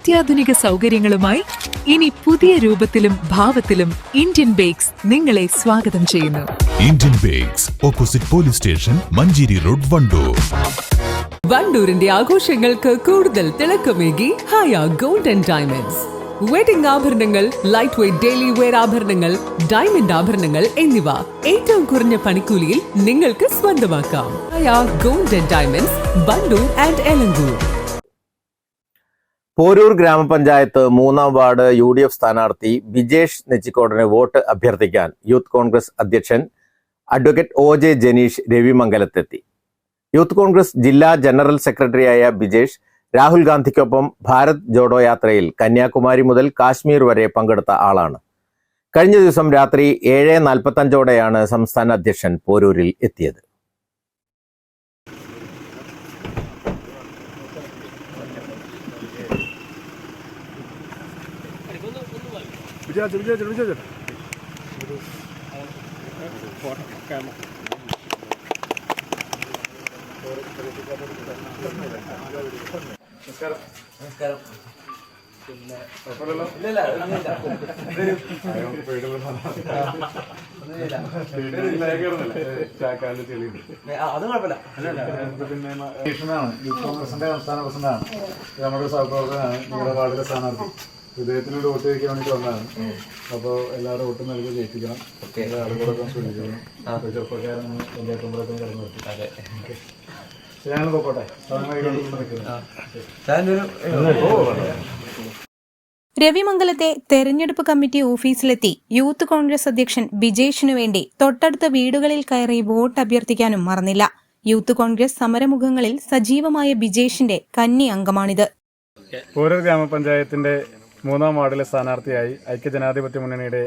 അത്യാധുനിക സൗകര്യങ്ങളുമായി ഇനി പുതിയ രൂപത്തിലും ഭാവത്തിലും ഇന്ത്യൻ ബേക്സ് നിങ്ങളെ സ്വാഗതം ചെയ്യുന്നു. Indian Bakes, opposite police station, Manjeri road, Wandoor. വണ്ടൂരിന്റെ ആഘോഷങ്ങൾക്ക് കൂടുതൽ തിളക്കമേകി Haya gold and diamonds. Wedding ആഭരണങ്ങൾ, ലൈറ്റ് വെയ്റ്റ് ഡെയിലി വെയർ ആഭരണങ്ങൾ, ഡയമണ്ട് ആഭരണങ്ങൾ എന്നിവ ഏറ്റവും കുറഞ്ഞ പണിക്കൂലിയിൽ നിങ്ങൾക്ക് സ്വന്തമാക്കാം. Haya gold and diamonds, Wandoor and Elankur. Porur gramapanchayat 3-ാം വാർഡ് UDF സ്ഥാനാർത്ഥി ബിജേഷ് നെച്ചിക്കോടിന് വോട്ട് അഭ്യർത്ഥിക്കാൻ യൂത്ത് കോൺഗ്രസ് അധ്യക്ഷൻ അഡ്വക്കേറ്റ് OJ ജനീഷ് രവിമംഗലത്തെത്തി. യൂത്ത് കോൺഗ്രസ് ജില്ലാ ജനറൽ സെക്രട്ടറിയായ ബിജേഷ് രാഹുൽ ഗാന്ധിക്കൊപ്പം ഭാരത് ജോഡോ യാത്രയിൽ കന്യാകുമാരി മുതൽ കാശ്മീർ വരെ പങ്കെടുത്ത ആളാണ്. കഴിഞ്ഞ ദിവസം രാത്രി 7:45 സംസ്ഥാന അധ്യക്ഷൻ പോരൂരിൽ എത്തിയത്. യൂത്ത് കോൺഗ്രസിന്റെ സംസ്ഥാന പ്രസിഡന്റാണ്, നമ്മുടെ സഹപ്രവർത്തകനാണ്, നിങ്ങളുടെ വാർഡിലെ സ്ഥാനാർത്ഥി. ഇദ്ദേഹത്തിനോട് വോട്ട് ചോദിക്കാൻ വേണ്ടി വന്നതാണ്. അപ്പോൾ എല്ലാവരും വോട്ട് നൽകി ജയിപ്പിക്കണം, ആളുകളൊക്കെ ശ്രദ്ധിക്കണം. ചെറുപ്പക്കാരൻ പഞ്ചായത്തുമ്പോഴൊക്കെ കടന്നു നിർത്തി ഞാനും പോട്ടെ. രവിമംഗലത്തെ തെരഞ്ഞെടുപ്പ് കമ്മിറ്റി ഓഫീസിലെത്തി യൂത്ത് കോൺഗ്രസ് അധ്യക്ഷൻ ബിജേഷിനു വേണ്ടി തൊട്ടടുത്ത വീടുകളിൽ കയറി വോട്ട് അഭ്യർത്ഥിക്കാനും മറന്നില്ല. യൂത്ത് കോൺഗ്രസ് സമരമുഖങ്ങളിൽ സജീവമായ ബിജേഷിന്റെ കന്നി അംഗമാണിത്. പോരൂർ ഗ്രാമപഞ്ചായത്തിന്റെ 3-ാം വാർഡിലെ സ്ഥാനാർത്ഥിയായി ഐക്യജനാധിപത്യ മുന്നണിയുടെ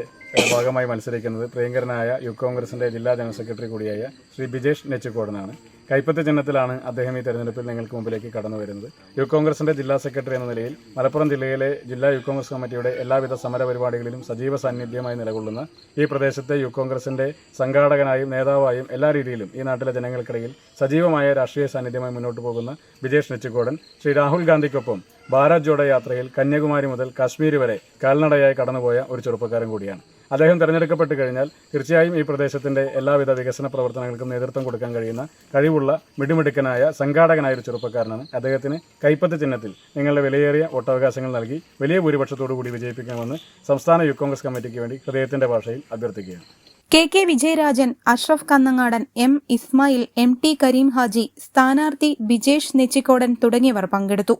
ഭാഗമായി മത്സരിക്കുന്നത് പ്രിയങ്കരനായ യൂത്ത് കോൺഗ്രസിന്റെ ജില്ലാ ജനറൽ സെക്രട്ടറി കൂടിയായ ശ്രീ ബിജേഷ് നെച്ചിക്കോടനാണ്. കൈപ്പത്തി ചിഹ്നത്തിലാണ് അദ്ദേഹം ഈ തെരഞ്ഞെടുപ്പിൽ നിങ്ങൾക്ക് മുമ്പിലേക്ക് കടന്നു വരുന്നത്. യൂത്ത് കോൺഗ്രസിന്റെ ജില്ലാ സെക്രട്ടറി എന്ന നിലയിൽ മലപ്പുറം ജില്ലയിലെ ജില്ലാ യൂത്ത് കോൺഗ്രസ് കമ്മിറ്റിയുടെ എല്ലാവിധ സമര പരിപാടികളിലും സജീവ സാന്നിധ്യമായി നിലകൊള്ളുന്ന ഈ പ്രദേശത്തെ യൂത്ത് കോൺഗ്രസിന്റെ സംഘാടകനായും നേതാവായും എല്ലാ രീതിയിലും ഈ നാട്ടിലെ ജനങ്ങൾക്കിടയിൽ സജീവമായ രാഷ്ട്രീയ സാന്നിധ്യമായി മുന്നോട്ട് പോകുന്ന ബിജേഷ് നെച്ചിക്കോടൻ ശ്രീ രാഹുൽ ഗാന്ധിക്കൊപ്പം ഭാരത് ജോഡോ യാത്രയിൽ കന്യാകുമാരി മുതൽ കാശ്മീർ വരെ കാൽനടയായി കടന്നുപോയ ഒരു ചെറുപ്പക്കാരൻ കൂടിയാണ്. അദ്ദേഹം തെരഞ്ഞെടുക്കപ്പെട്ട് കഴിഞ്ഞാൽ തീർച്ചയായും ഈ പ്രദേശത്തിന്റെ എല്ലാവിധ വികസന പ്രവർത്തനങ്ങൾക്കും നേതൃത്വം കൊടുക്കാൻ കഴിയുന്ന കഴിവുള്ള മിടുമിടുക്കനായ സംഘാടകനായ ഒരു ചെറുപ്പക്കാരനാണ്. അദ്ദേഹത്തിന് കൈപ്പത്തി ചിഹ്നത്തിൽ നിങ്ങളുടെ വിലയേറിയ വോട്ടവകാശങ്ങൾ നൽകി വലിയ ഭൂരിപക്ഷത്തോടുകൂടി വിജയിപ്പിക്കണമെന്ന് സംസ്ഥാന യൂത്ത് കോൺഗ്രസ് കമ്മിറ്റിക്ക് വേണ്ടി ഹൃദയത്തിന്റെ ഭാഷയിൽ അഭ്യർത്ഥിക്കുകയാണ്. KK Vijayarajan, Ashraf Kannangadan, M Ismail, MT Kareem Haji, സ്ഥാനാർത്ഥി ബിജേഷ് നെച്ചിക്കോടൻ തുടങ്ങിയവർ പങ്കെടുത്തു.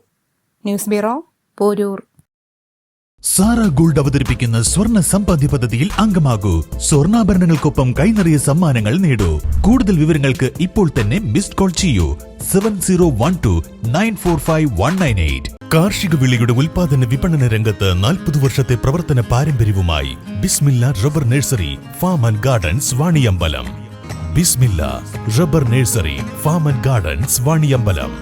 News bureau, Poroor. Sara Gold അവതരിപ്പിക്കുന്ന സ്വർണ്ണ സമ്പാദ്യ പദ്ധതിയിൽ അംഗമാകൂ. സ്വർണ്ണാഭരണങ്ങൾക്കൊപ്പം കൈനിറിയ സമ്മാനങ്ങൾ നേടൂ. കൂടുതൽ വിവരങ്ങൾക്ക് ഇപ്പോൾ തന്നെ മിസ്ഡ് കോൾ ചെയ്യൂ 7012945198. കാർഷിക വിളയുടെ ഉൽപാദന വിപണന രംഗത്ത് 40 വർഷത്തെ പ്രവർത്തന പാരമ്പര്യവുമായി Bismilla rubber nursery, farm and gardens, Vaniyambalam. Bismilla rubber nursery, farm and gardens, Vaniyambalam.